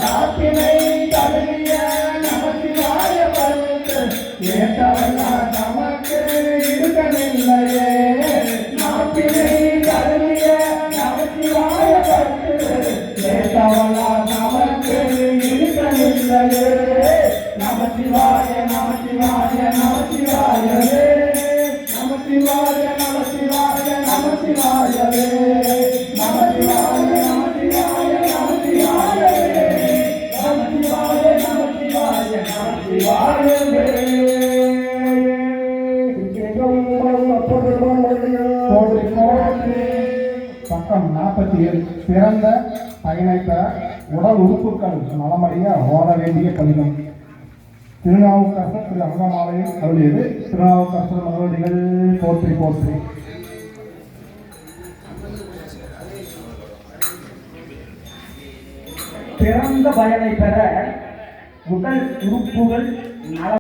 நாட்டினை தழுவிய நமச்சிவாய பருத்து ஏற்றவெல்லாம் நமக்கு இருக்கவில்லையே. நாட்டினை தழுவிய நமச்சிவாய பருத்து ஏற்றவெல்லாம் நமக்கு இருக்கவில்லையே. நமச்சிவாய நமச்சிவாய நமச்சிவாயவே நமச்சிவாய நமச்சிவாய நமச்சிவாயவே நமச்சிவாய நமச்சிவாய நமச்சிவாயவே நமச்சிவாய நமச்சிவாய நமச்சிவாயவே. பக்கம் 47 பிறந்த பயனை பெற உடல் உறுப்புகள் நலமறிய ஓட வேண்டிய கடிதம். திருநாவுக்கரசர் திரு அங்கமாலையில் அருளியது. திருநாவுக்கரசர் மறுபடிகள் போற்றி போற்றி. பிறந்த பயனை பெற உடல் உறுப்புகள் நல